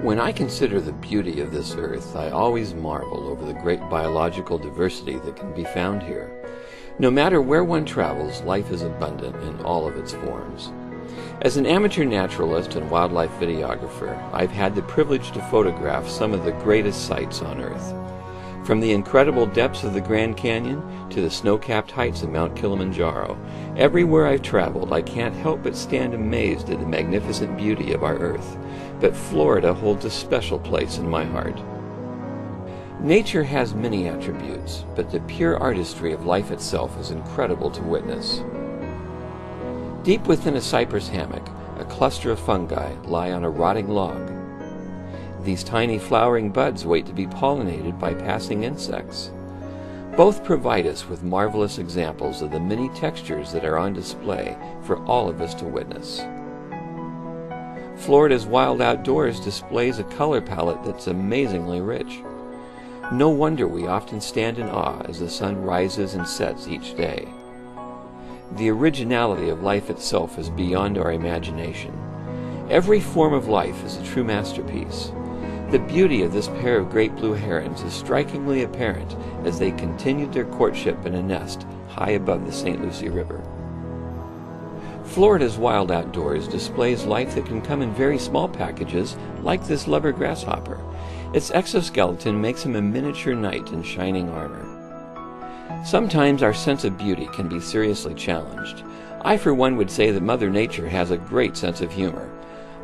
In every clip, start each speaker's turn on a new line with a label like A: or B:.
A: When I consider the beauty of this earth, I always marvel over the great biological diversity that can be found here. No matter where one travels, life is abundant in all of its forms. As an amateur naturalist and wildlife videographer, I've had the privilege to photograph some of the greatest sights on Earth. From the incredible depths of the Grand Canyon to the snow-capped heights of Mount Kilimanjaro, everywhere I've traveled I can't help but stand amazed at the magnificent beauty of our Earth. But Florida holds a special place in my heart. Nature has many attributes, but the pure artistry of life itself is incredible to witness. Deep within a cypress hammock, a cluster of fungi lie on a rotting log. These tiny flowering buds wait to be pollinated by passing insects. Both provide us with marvelous examples of the many textures that are on display for all of us to witness. Florida's wild outdoors displays a color palette that's amazingly rich. No wonder we often stand in awe as the sun rises and sets each day. The originality of life itself is beyond our imagination. Every form of life is a true masterpiece. The beauty of this pair of great blue herons is strikingly apparent as they continued their courtship in a nest high above the St. Lucie River. Florida's wild outdoors displays life that can come in very small packages, like this leopard grasshopper. Its exoskeleton makes him a miniature knight in shining armor. Sometimes our sense of beauty can be seriously challenged. I, for one, would say that Mother Nature has a great sense of humor.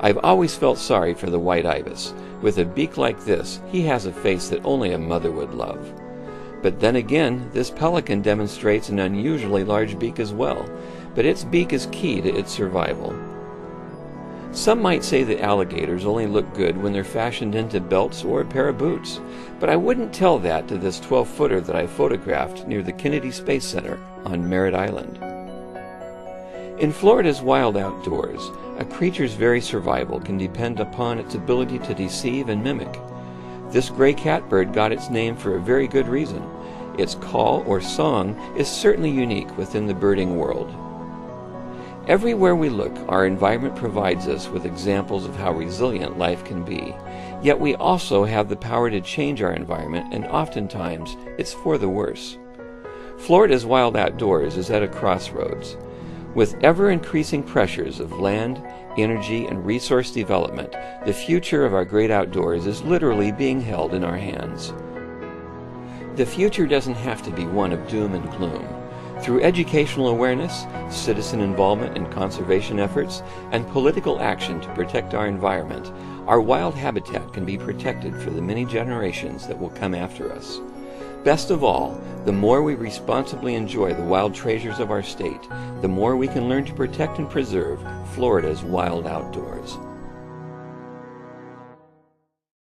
A: I've always felt sorry for the white ibis. With a beak like this, he has a face that only a mother would love. But then again, this pelican demonstrates an unusually large beak as well, but its beak is key to its survival. Some might say that alligators only look good when they're fashioned into belts or a pair of boots, but I wouldn't tell that to this 12-footer that I photographed near the Kennedy Space Center on Merritt Island. In Florida's wild outdoors, a creature's very survival can depend upon its ability to deceive and mimic. This gray catbird got its name for a very good reason. Its call or song is certainly unique within the birding world. Everywhere we look, our environment provides us with examples of how resilient life can be. Yet we also have the power to change our environment, and oftentimes it's for the worse. Florida's wild outdoors is at a crossroads. With ever-increasing pressures of land, energy, and resource development, the future of our great outdoors is literally being held in our hands. The future doesn't have to be one of doom and gloom. Through educational awareness, citizen involvement in conservation efforts, and political action to protect our environment, our wild habitat can be protected for the many generations that will come after us. Best of all, the more we responsibly enjoy the wild treasures of our state, the more we can learn to protect and preserve Florida's wild outdoors.